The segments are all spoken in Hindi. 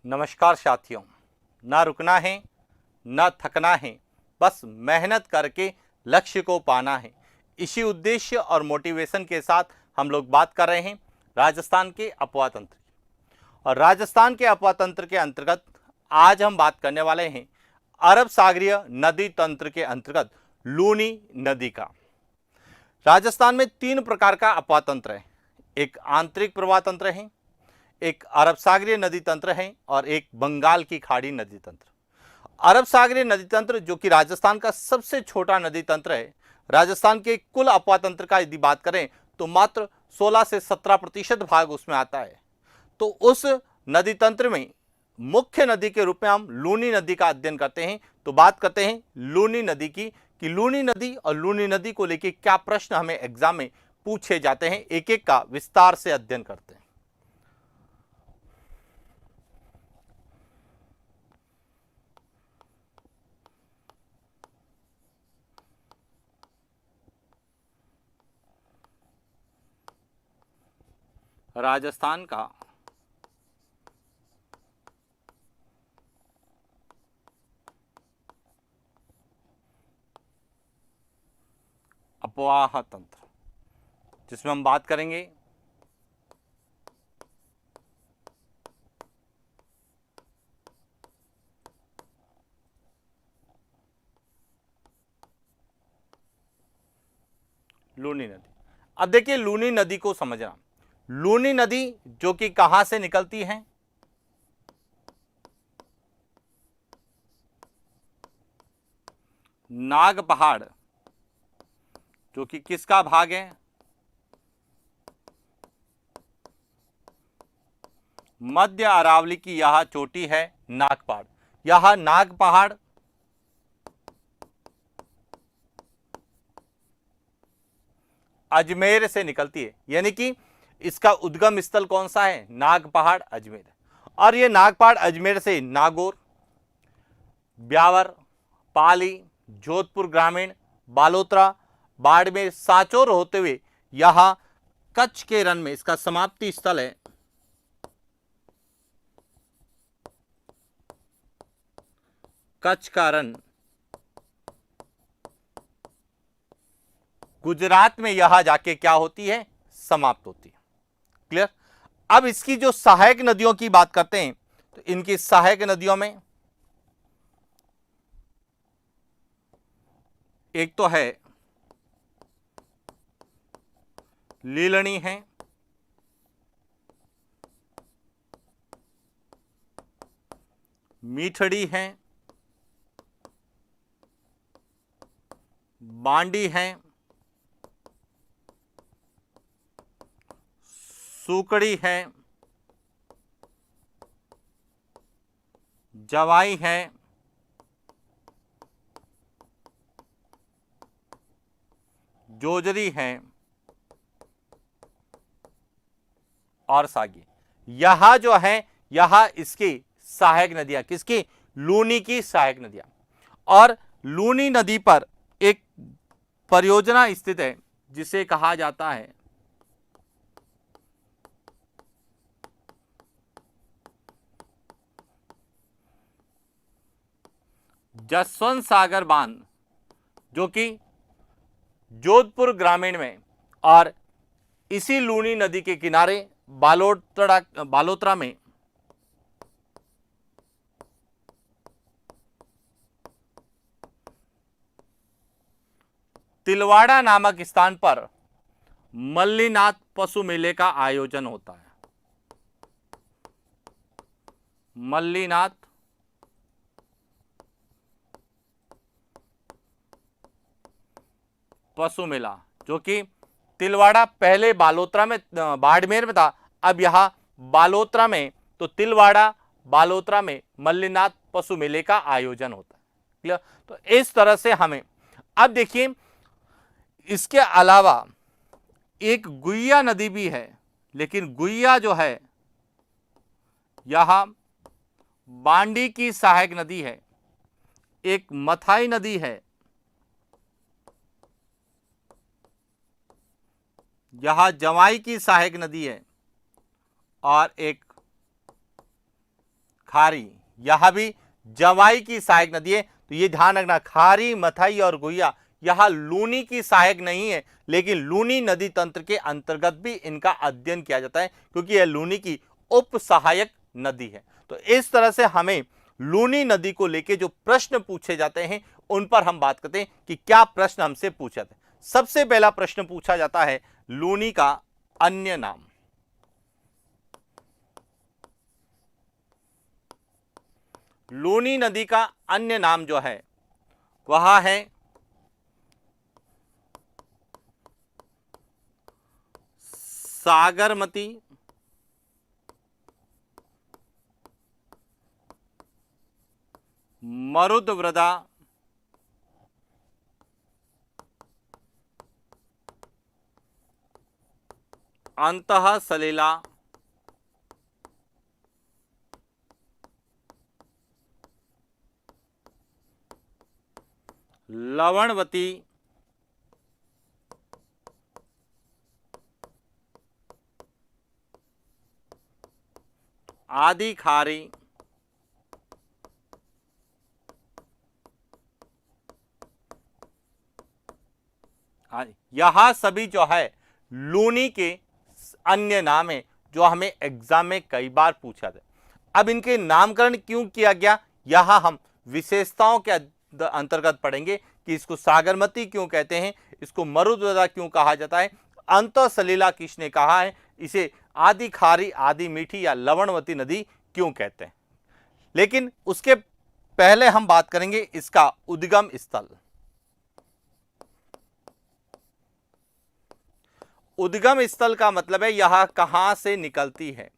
नमस्कार साथियों। ना रुकना है, ना थकना है, बस मेहनत करके लक्ष्य को पाना है। इसी उद्देश्य और मोटिवेशन के साथ हम लोग बात कर रहे हैं राजस्थान के अपवा तंत्र की। और राजस्थान के अपवा तंत्र के अंतर्गत आज हम बात करने वाले हैं अरब सागरीय नदी तंत्र के अंतर्गत लूनी नदी का। राजस्थान में 3 प्रकार का अपवा तंत्र है। एक आंतरिक प्रवाह तंत्र है, एक अरब सागरीय नदी तंत्र है और एक बंगाल की खाड़ी नदी तंत्र। अरब सागरीय नदी तंत्र जो कि राजस्थान का सबसे छोटा नदी तंत्र है। राजस्थान के कुल अपवा तंत्र का यदि बात करें तो मात्र 16 से 17% भाग उसमें आता है। तो उस नदी तंत्र में मुख्य नदी के रूप में हम लूनी नदी का अध्ययन करते हैं। तो बात करते हैं लूनी नदी की कि लूनी नदी और लूनी नदी को लेकर क्या प्रश्न हमें एग्जाम में पूछे जाते हैं, एक एक का विस्तार से अध्ययन करते हैं। राजस्थान का अपवाह तंत्र, जिसमें हम बात करेंगे लूनी नदी। अब देखिए लूनी नदी को समझना। लूनी नदी जो कि कहां से निकलती है, नाग पहाड़ जो कि किसका भाग है, मध्य अरावली की यह चोटी है नाग पहाड़। यह नाग पहाड़ अजमेर से निकलती है, यानी कि इसका उद्गम स्थल कौन सा है, नाग पहाड़ अजमेर। और ये नाग पहाड़ अजमेर से नागौर, ब्यावर, पाली, जोधपुर ग्रामीण, बालोतरा, बाड़मेर, सांचौर होते हुए यहां कच्छ के रण में इसका समाप्ति स्थल है कच्छ का रण। गुजरात में यह जाके क्या होती है, समाप्त होती है। क्लियर। अब इसकी जो सहायक नदियों की बात करते हैं तो इनकी सहायक नदियों में एक तो है लीलनी है, मीठड़ी है, बांडी है, सूकड़ी है, जवाई है, जोजरी है और सागी। यह जो है यह इसकी सहायक नदियां, किसकी, लूनी की सहायक नदियां। और लूनी नदी पर एक परियोजना स्थित है जिसे कहा जाता है जसवंत सागर बांध, जो कि जोधपुर ग्रामीण में और इसी लूनी नदी के किनारे बालोतरा में तिलवाड़ा नामक स्थान पर मल्लीनाथ पशु मेले का आयोजन होता है। मल्लीनाथ पशु मेला जो कि तिलवाड़ा, पहले बालोतरा में, बाड़मेर में था, अब यह बालोतरा में, तो तिलवाड़ा बालोतरा में मल्लीनाथ पशु मेले का आयोजन होता है। क्लियर। तो इस तरह से हमें अब देखिए इसके अलावा एक गुइया नदी भी है, लेकिन गुइया जो है यह बांडी की सहायक नदी है। एक मथाई नदी है, यह जवाई की सहायक नदी है और एक खारी, यह भी जवाई की सहायक नदी है। तो ये ध्यान रखना, खारी, मथई और गुहिया यह लूनी की सहायक नहीं है, लेकिन लूनी नदी तंत्र के अंतर्गत भी इनका अध्ययन किया जाता है, क्योंकि यह लूनी की उप सहायक नदी है। तो इस तरह से हमें लूनी नदी को लेके जो प्रश्न पूछे जाते हैं उन पर हम बात करते हैं कि क्या प्रश्न हमसे पूछा जाता है। सबसे पहला प्रश्न पूछा जाता है लूनी का अन्य नाम। लूनी नदी का अन्य नाम जो है वह है सागरमती, मरुदवृदा, अंतः सलिला, लवणवती, आदि खारी, यह सभी जो है लूनी के अन्य नाम है जो हमें एग्जाम में कई बार पूछा था। अब इनके नामकरण क्यों किया गया, यह हम विशेषताओं के अंतर्गत पढ़ेंगे कि इसको सागरमती क्यों कहते हैं, इसको मरुद्वदा क्यों कहा जाता है, अंतः सलीला किसने कहा है, इसे आदि खारी, आदि मीठी या लवणवती नदी क्यों कहते हैं। लेकिन उसके पहले हम बात करेंगे इसका उद्गम स्थल। उद्गम स्थल का मतलब है यह कहां से निकलती है।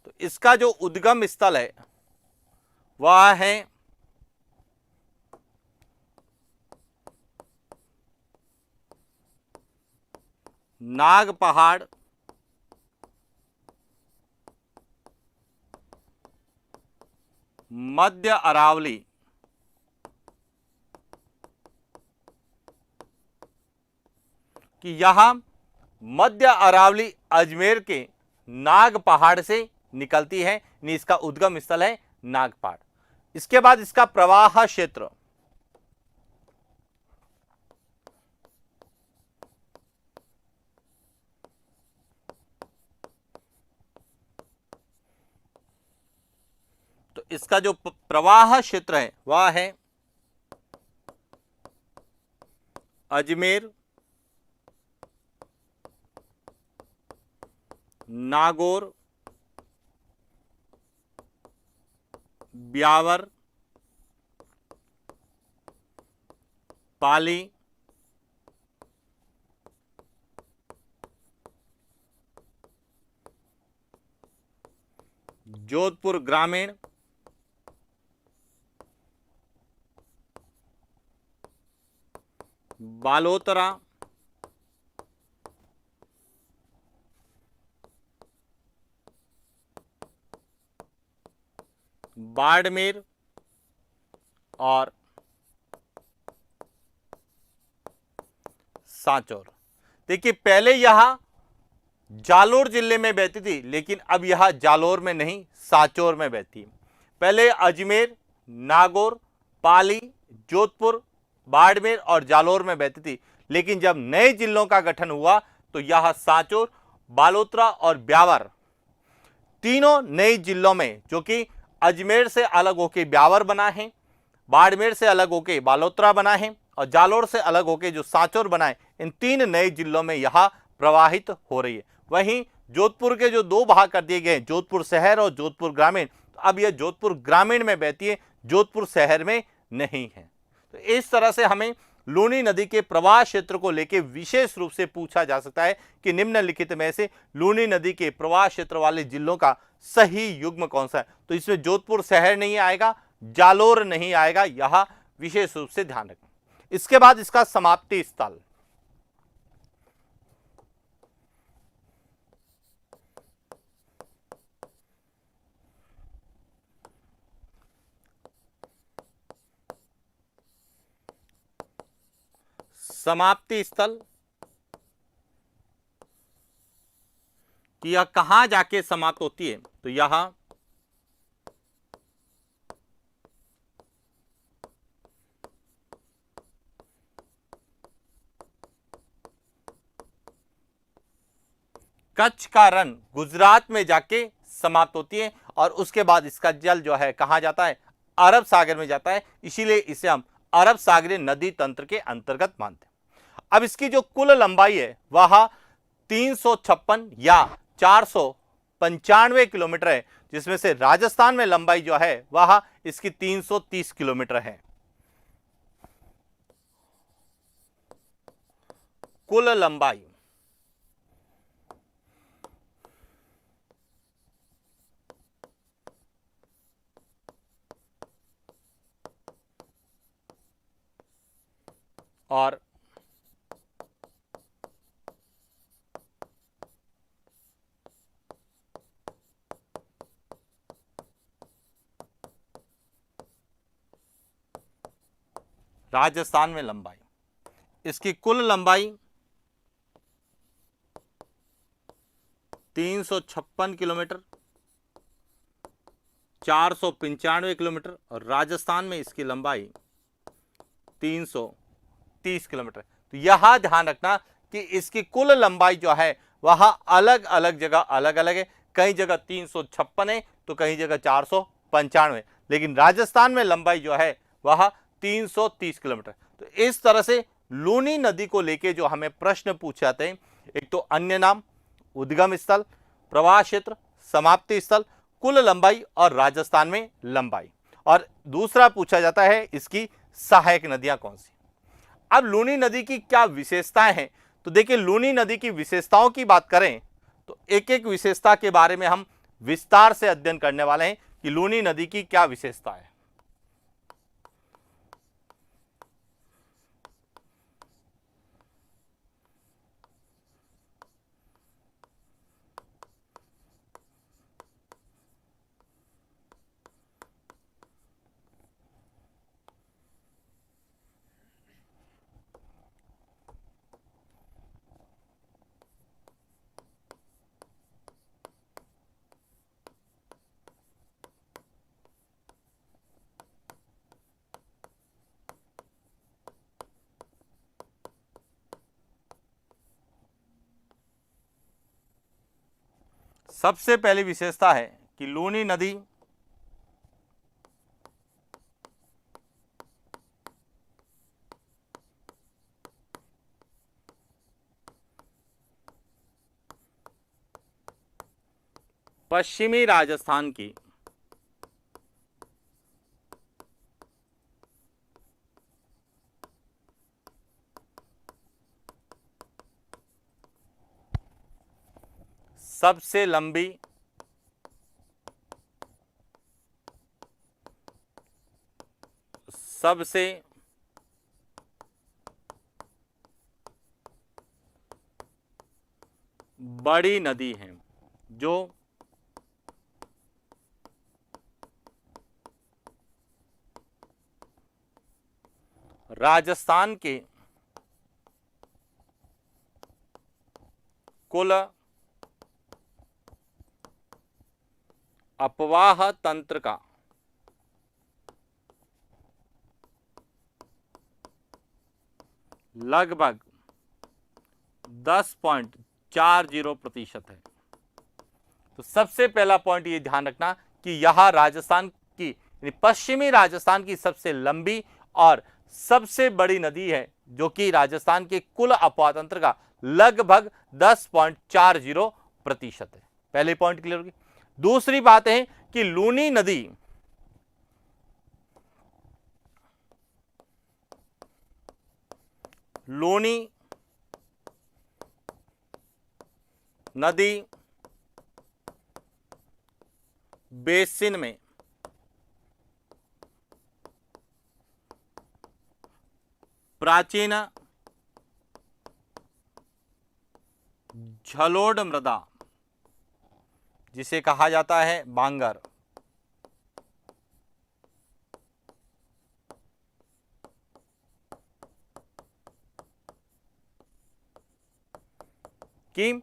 तो इसका जो उद्गम स्थल है वह है नाग पहाड़, मध्य अरावली, कि यह मध्य अरावली अजमेर के नाग पहाड़ से निकलती है, इसका उद्गम स्थल है नाग पहाड़। इसके बाद इसका प्रवाह क्षेत्र, तो इसका जो प्रवाह क्षेत्र है वह है अजमेर, नागौर, ब्यावर, पाली, जोधपुर ग्रामीण, बालोतरा, बाड़मेर और सांचौर। देखिए पहले यह जालोर जिले में बहती थी, लेकिन अब यह जालोर में नहीं सांचौर में बहती है। पहले अजमेर, नागौर, पाली, जोधपुर, बाड़मेर और जालोर में बहती थी, लेकिन जब नए जिलों का गठन हुआ तो यह सांचौर, बालोतरा और ब्यावर तीनों नए जिलों में, जो कि अजमेर से अलग होकर ब्यावर बना है, बाड़मेर से अलग होकर बालोतरा बना है और जालोर से अलग होकर जो सांचौर बना है, इन तीन नए जिलों में यह प्रवाहित हो रही है। वहीं जोधपुर के जो दो भाग कर दिए गए, जोधपुर शहर और जोधपुर ग्रामीण, तो अब यह जोधपुर ग्रामीण में बहती है, जोधपुर शहर में नहीं है। तो इस तरह से हमें लूनी नदी के प्रवाह क्षेत्र को लेकर विशेष रूप से पूछा जा सकता है कि निम्नलिखित में से लूनी नदी के प्रवाह क्षेत्र वाले जिलों का सही युग्म कौन सा है। तो इसमें जोधपुर शहर नहीं आएगा, जालोर नहीं आएगा, यह विशेष रूप से ध्यान रखना। इसके बाद इसका समाप्ति स्थल, समाप्ति स्थल कि यह कहां जाके समाप्त होती है, तो यह कच्छ का रण गुजरात में जाके समाप्त होती है और उसके बाद इसका जल जो है कहां जाता है, अरब सागर में जाता है, इसीलिए इसे हम अरब सागरीय नदी तंत्र के अंतर्गत मानते हैं। अब इसकी जो कुल लंबाई है वह 356 या 495 किलोमीटर है, जिसमें से राजस्थान में लंबाई जो है वह इसकी 330 किलोमीटर है। कुल लंबाई और राजस्थान में लंबाई, इसकी कुल लंबाई 356 किलोमीटर, 495 किलोमीटर और राजस्थान में इसकी लंबाई 330 किलोमीटर। तो यह ध्यान रखना कि इसकी कुल लंबाई जो है वह अलग अलग जगह अलग अलग है, कई जगह 356 है तो कई जगह 495, लेकिन राजस्थान में लंबाई जो है वह 330 किलोमीटर। तो इस तरह से लूनी नदी को लेके जो हमें प्रश्न पूछे जाते हैं, एक तो अन्य नाम, उद्गम स्थल, प्रवाह क्षेत्र, समाप्ति स्थल, कुल लंबाई और राजस्थान में लंबाई, और दूसरा पूछा जाता है इसकी सहायक नदियां कौन सी। अब लूनी नदी की क्या विशेषताएं हैं, तो देखिए लूनी नदी की विशेषताओं की बात करें तो एक एक विशेषता के बारे में हम विस्तार से अध्ययन करने वाले हैं कि लूनी नदी की क्या विशेषता है। सबसे पहली विशेषता है कि लूनी नदी पश्चिमी राजस्थान की सबसे लंबी सबसे बड़ी नदी है, जो राजस्थान के कुल अपवाह तंत्र का लगभग 10.40% है। तो सबसे पहला पॉइंट ये ध्यान रखना कि यह राजस्थान की पश्चिमी राजस्थान की सबसे लंबी और सबसे बड़ी नदी है, जो कि राजस्थान के कुल अपवाह तंत्र का लगभग 10.40% है। पहले पॉइंट क्लियर होगी। दूसरी बात है कि लूनी नदी बेसिन में प्राचीन झलोड़ मृदा, जिसे कहा जाता है बांगर, कि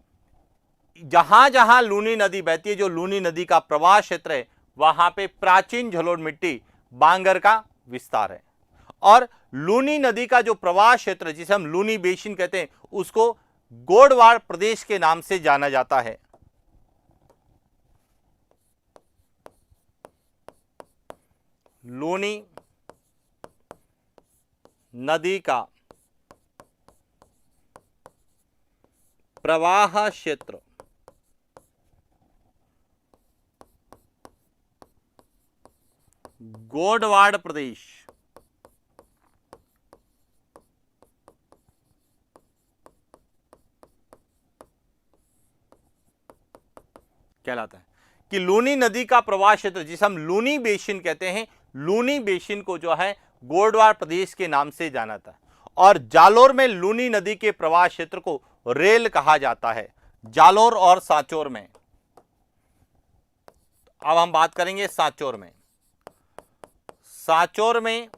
जहां जहां लूनी नदी बहती है, जो लूनी नदी का प्रवाह क्षेत्र है, वहां पे प्राचीन झलोड़ मिट्टी बांगर का विस्तार है। और लूनी नदी का जो प्रवाह क्षेत्र जिसे हम लूनी बेसिन कहते हैं, उसको गोडवाड़ प्रदेश के नाम से जाना जाता है। लूनी नदी का प्रवाह क्षेत्र गोडवाड़ प्रदेश कहलाता है। कि लूनी नदी का प्रवाह क्षेत्र जिसे हम लूनी बेसिन कहते हैं, लूनी बेसिन को जो है गोडवाड़ प्रदेश के नाम से जाना जाता है। और जालोर में लूनी नदी के प्रवाह क्षेत्र को रेल कहा जाता है, जालोर और सांचौर में। अब हम बात करेंगे सांचौर में। सांचौर में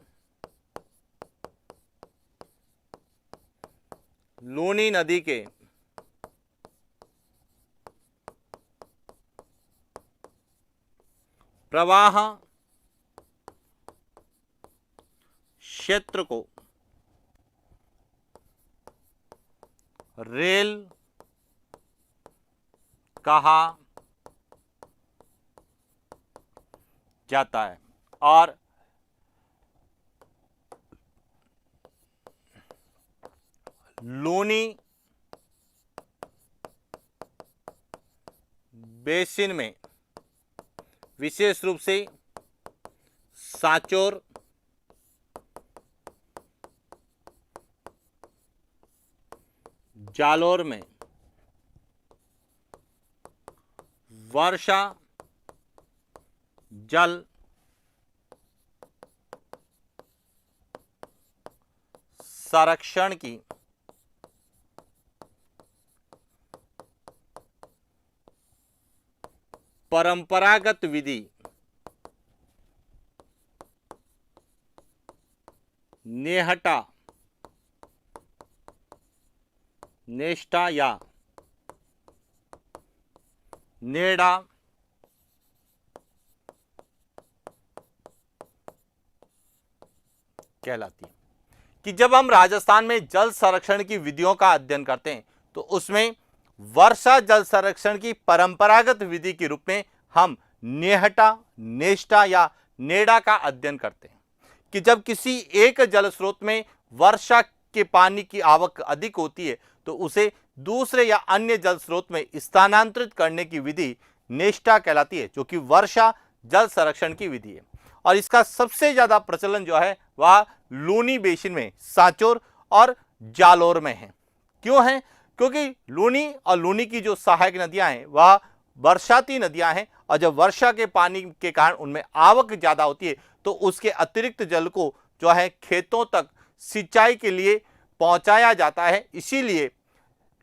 लूनी नदी के प्रवाह क्षेत्र को रेल कहा जाता है। और लूनी बेसिन में विशेष रूप से सांचौर, जालोर में वर्षा जल संरक्षण की परंपरागत विधि नेहटा, नेष्टा या नेड़ा कहलाती है। कि जब हम राजस्थान में जल संरक्षण की विधियों का अध्ययन करते हैं तो उसमें वर्षा जल संरक्षण की परंपरागत विधि के रूप में हम नेहटा, नेष्टा या नेड़ा का अध्ययन करते हैं। कि जब किसी एक जल स्रोत में वर्षा के पानी की आवक अधिक होती है तो उसे दूसरे या अन्य जल स्रोत में स्थानांतरित करने की विधि नेष्टा कहलाती है, जो कि वर्षा जल संरक्षण की विधि है। और इसका सबसे ज्यादा प्रचलन जो है वह लूनी बेसिन में सांचौर और जालोर में है। क्यों है? क्योंकि लूनी और लूनी की जो सहायक नदियां हैं वह बरसाती नदियां हैं, और जब वर्षा के पानी के कारण उनमें आवक ज्यादा होती है तो उसके अतिरिक्त जल को जो है खेतों तक सिंचाई के लिए पहुंचाया जाता है। इसीलिए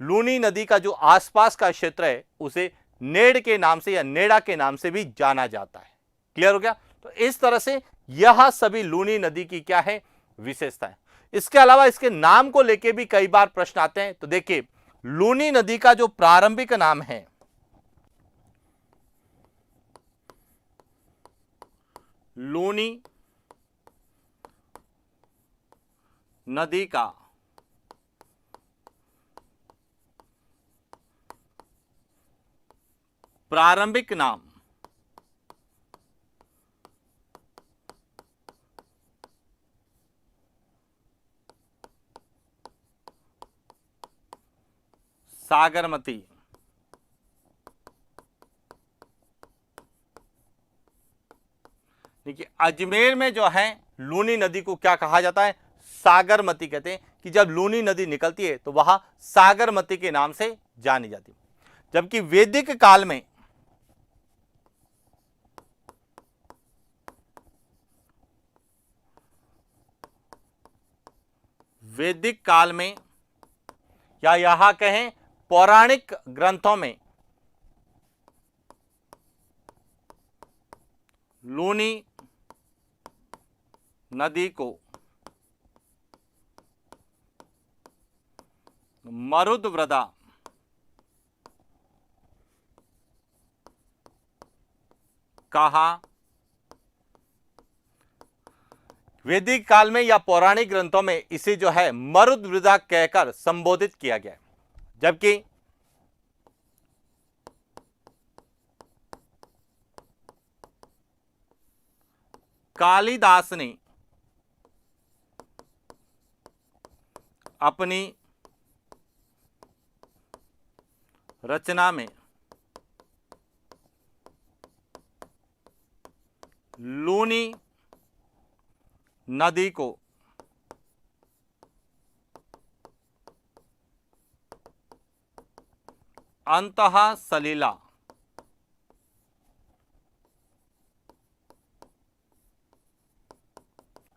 लूनी नदी का जो आसपास का क्षेत्र है उसे नेड़ के नाम से या नेड़ा के नाम से भी जाना जाता है। क्लियर हो गया? तो इस तरह से यह सभी लूनी नदी की क्या है? विशेषता है। इसके अलावा इसके नाम को लेके भी कई बार प्रश्न आते हैं। तो देखिए, लूनी नदी का जो प्रारंभिक नाम है लूनी नदी का प्रारंभिक नाम सागरमती। देखिए, अजमेर में जो है लूनी नदी को क्या कहा जाता है? सागरमती कहते हैं। कि जब लूनी नदी निकलती है तो वह सागरमती के नाम से जानी जाती है। जबकि वैदिक काल में या यहां कहें पौराणिक ग्रंथों में लूनी नदी को मरुदवृदा कहा। वैदिक काल में या पौराणिक ग्रंथों में इसे जो है मरुदवृदा कहकर संबोधित किया गया है। जबकि कालिदास ने अपनी रचना में लूनी नदी को अंतः सलिला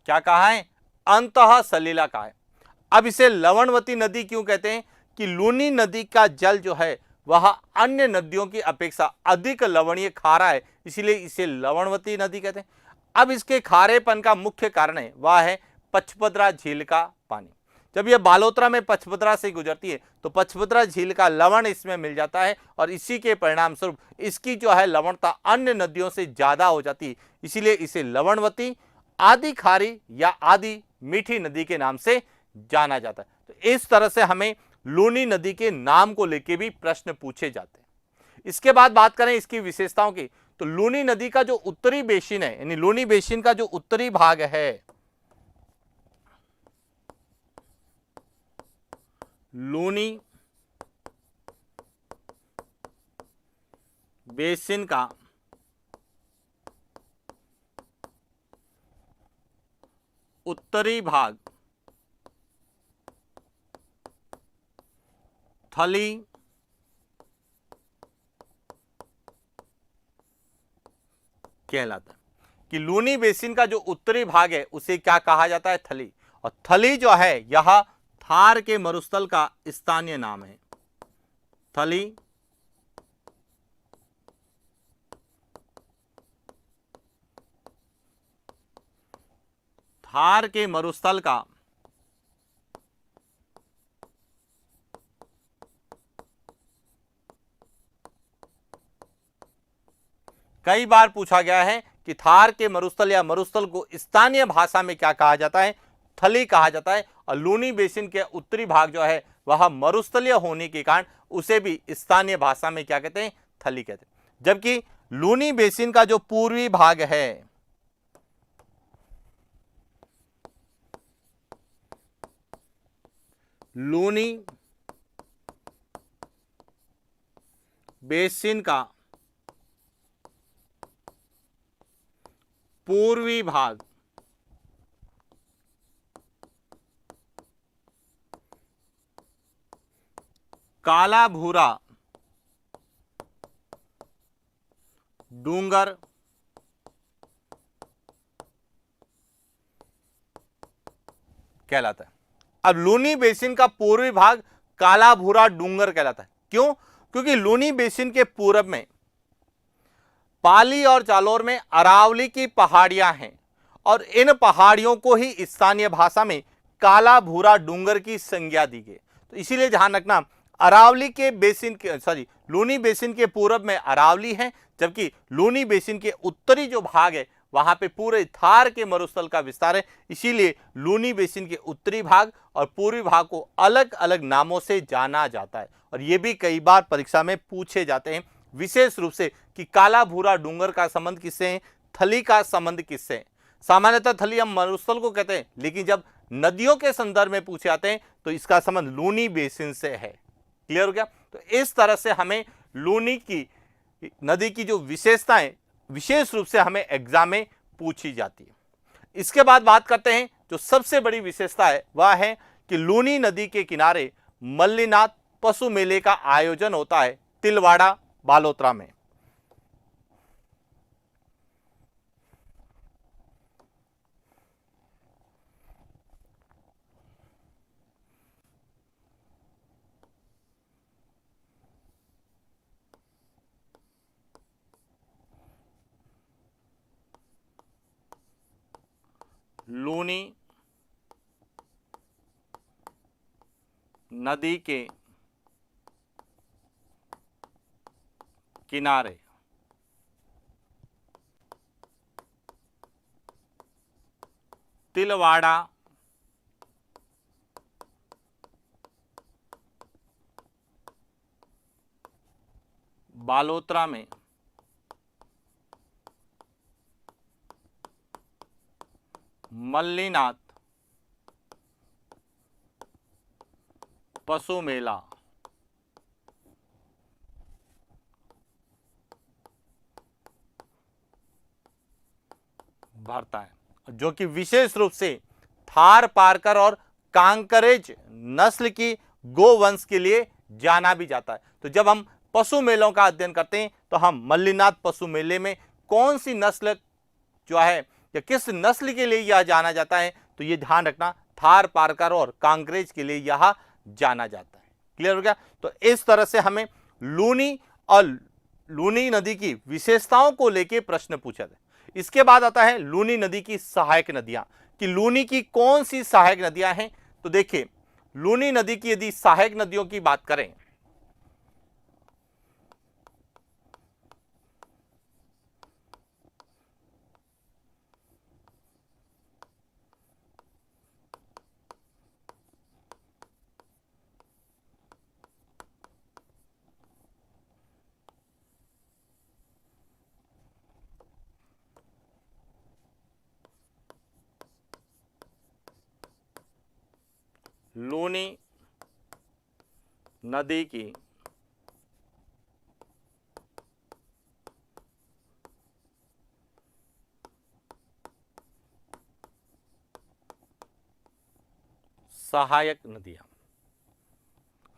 क्या कहा है? अंतः सलिला कहा है। अब इसे लवणवती नदी क्यों कहते हैं? कि लूनी नदी का जल जो है वह अन्य नदियों की अपेक्षा अधिक लवणीय खारा है, इसीलिए इसे लवणवती नदी कहते हैं। अब इसके खारेपन का मुख्य कारण है वह है पचपदरा झील का पानी। जब यह बालोतरा में पचपदरा से गुजरती है तो पचपदरा झील का लवण इसमें मिल जाता है और इसी के परिणाम स्वरूप इसकी जो है लवणता अन्य नदियों से ज्यादा हो जाती है, इसीलिए इसे लवणवती, आदि खारी या आदि मीठी नदी के नाम से जाना जाता है। तो इस तरह से हमें लूनी नदी के नाम को लेकर भी प्रश्न पूछे जाते हैं। इसके बाद बात करें इसकी विशेषताओं की, तो लूनी नदी का जो उत्तरी बेसिन है, यानी लूनी बेसिन का जो उत्तरी भाग है, लूनी बेसिन का उत्तरी भाग थली कहलाता है। कि लूनी बेसिन का जो उत्तरी भाग है उसे क्या कहा जाता है? थली। और थली जो है यह थार के मरुस्थल का स्थानीय नाम है। थली थार के मरुस्थल का कई बार पूछा गया है कि थार के मरुस्थल या मरुस्थल को स्थानीय भाषा में क्या कहा जाता है? थली कहा जाता है। और लूनी बेसिन के उत्तरी भाग जो है वह मरुस्थलीय होने के कारण उसे भी स्थानीय भाषा में क्या कहते हैं? थली कहते हैं। जबकि लूनी बेसिन का जो पूर्वी भाग है, लूनी बेसिन का पूर्वी भाग काला भूरा डूंगर कहलाता है। अब लूनी बेसिन का पूर्वी भाग काला भूरा डूंगर कहलाता है। क्यों? क्योंकि लूनी बेसिन के पूरब में पाली और जालौर में अरावली की पहाड़ियां हैं और इन पहाड़ियों को ही स्थानीय भाषा में काला भूरा डूंगर की संज्ञा दी गई। तो इसीलिए ध्यान रखना, अरावली के बेसिन के लूनी बेसिन के पूरब में अरावली है, जबकि लूनी बेसिन के उत्तरी जो भाग है वहां पे पूरे थार के मरुस्थल का विस्तार है। इसीलिए लूनी बेसिन के उत्तरी भाग और पूर्वी भाग को अलग अलग नामों से जाना जाता है और ये भी कई बार परीक्षा में पूछे जाते हैं, विशेष रूप से कि काला भूरा डूंगर का संबंध किससे है, थली का संबंध किससे है। सामान्यतः थली हम मरुस्थल को कहते हैं, लेकिन जब नदियों के संदर्भ में पूछे जाते हैं तो इसका संबंध लूनी बेसिन से है। क्लियर हो गया? तो इस तरह से हमें लूनी की नदी की जो विशेषताएं विशेष रूप से हमें एग्जाम में पूछी जाती है। इसके बाद बात करते हैं जो सबसे बड़ी विशेषता है वह है कि लूनी नदी के किनारे मल्लीनाथ पशु मेले का आयोजन होता है तिलवाड़ा बालोतरा में। लूनी नदी के किनारे तिलवाड़ा बालोतरा में मल्लीनाथ पशु मेला भरता है, जो कि विशेष रूप से थार पारकर और कांकरेज नस्ल की गोवंश के लिए जाना भी जाता है। तो जब हम पशु मेलों का अध्ययन करते हैं तो हम मल्लीनाथ पशु मेले में कौन सी नस्ल जो है या किस नस्ल के लिए यह जाना जाता है, तो ये ध्यान रखना, थार पारकर और कांकरेज के लिए यह जाना जाता है। क्लियर हो गया। तो इस तरह से हमें लूनी और लूनी नदी की विशेषताओं को लेकर प्रश्न पूछा था। इसके बाद आता है लूनी नदी की सहायक नदियां, कि लूनी की कौन सी सहायक नदियां हैं। तो देखिए, लूनी नदी की यदि सहायक नदियों की बात करें लूनी नदी की सहायक नदियां,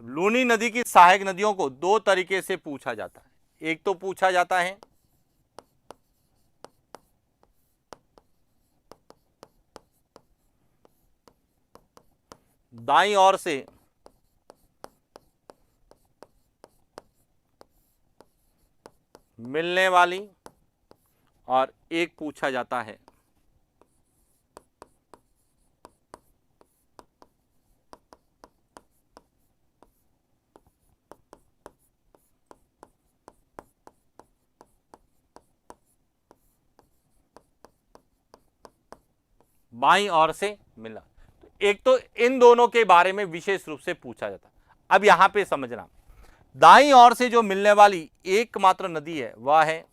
लूनी नदी की सहायक नदियों को दो तरीके से पूछा जाता है। एक तो पूछा जाता है दाईं ओर से मिलने वाली, और एक पूछा जाता है बाईं ओर से मिलना। एक तो इन दोनों के बारे में विशेष रूप से पूछा जाता है। अब यहां पे समझना, दाईं ओर से जो मिलने वाली एकमात्र नदी है वह है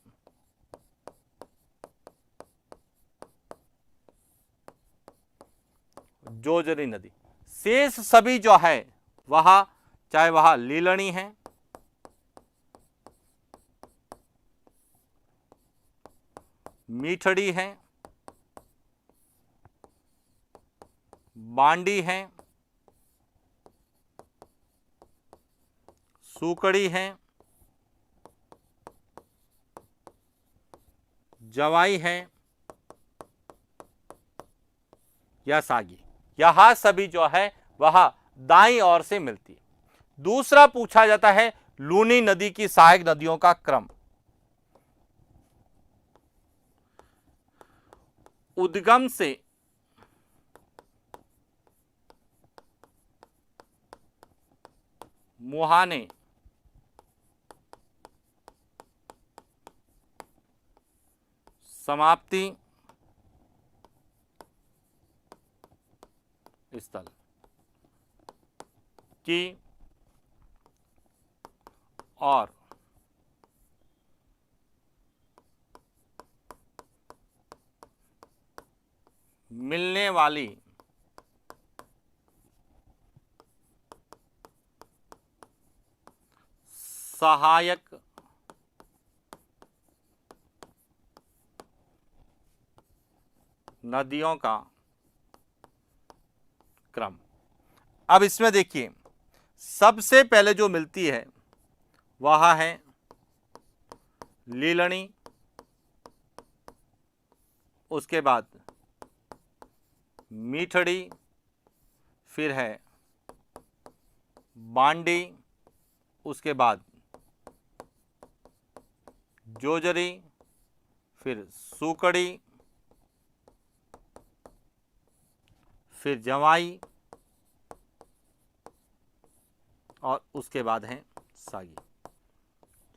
जोजरी नदी। शेष सभी जो है वह, चाहे वह लीलनी है, मीठड़ी है, बांडी है, सूकड़ी है, जवाई है या सागी, यह सभी जो है वह दाईं ओर से मिलती है। दूसरा पूछा जाता है लूनी नदी की सहायक नदियों का क्रम। उद्गम से मुहाने समाप्ति स्थल की और मिलने वाली सहायक नदियों का क्रम। अब इसमें देखिए, सबसे पहले जो मिलती है वह है लीलनी, उसके बाद मीठड़ी, फिर है बांडी, उसके बाद जोजरी, फिर सूकड़ी, फिर जवाई, और उसके बाद है सागी।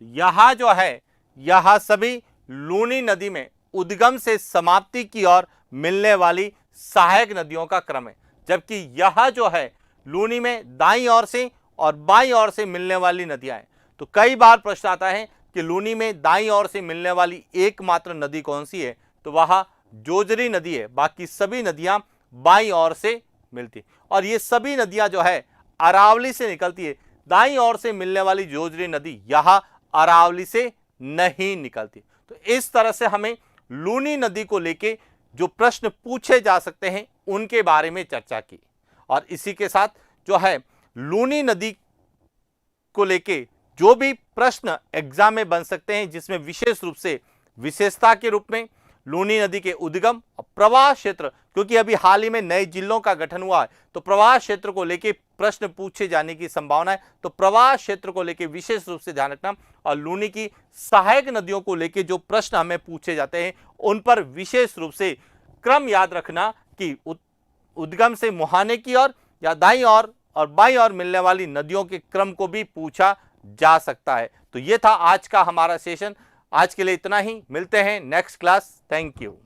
तो यह जो है यह सभी लूनी नदी में उद्गम से समाप्ति की ओर मिलने वाली सहायक नदियों का क्रम है, जबकि यह जो है लूनी में दाईं ओर से और बाईं ओर से मिलने वाली नदियां हैं। तो कई बार प्रश्न आता है कि लूनी में दाईं ओर से मिलने वाली एकमात्र नदी कौन सी है, तो वह जोजरी नदी है। बाकी सभी नदियां बाईं ओर से मिलती, और ये सभी नदियां जो है अरावली से निकलती है। दाईं ओर से मिलने वाली जोजरी नदी यह अरावली से नहीं निकलती। तो इस तरह से हमें लूनी नदी को लेके जो प्रश्न पूछे जा सकते हैं उनके बारे में चर्चा की, और इसी के साथ जो है लूनी नदी को लेके जो भी प्रश्न एग्जाम में बन सकते हैं, जिसमें विशेष रूप से विशेषता के रूप में लूनी नदी के उद्गम और प्रवाह क्षेत्र, क्योंकि अभी हाल ही में नए जिलों का गठन हुआ है, तो प्रवाह क्षेत्र को लेके प्रश्न पूछे जाने की संभावना है। तो प्रवाह क्षेत्र को लेके विशेष रूप से ध्यान रखना, और लूनी की सहायक नदियों को लेके जो प्रश्न हमें पूछे जाते हैं उन पर विशेष रूप से क्रम याद रखना कि उद्गम से मुहाने की ओर या दाईं ओर और बाईं ओर मिलने वाली नदियों के क्रम को भी पूछा जा सकता है। तो ये था आज का हमारा सेशन। आज के लिए इतना ही, मिलते हैं नेक्स्ट क्लास। Thank you.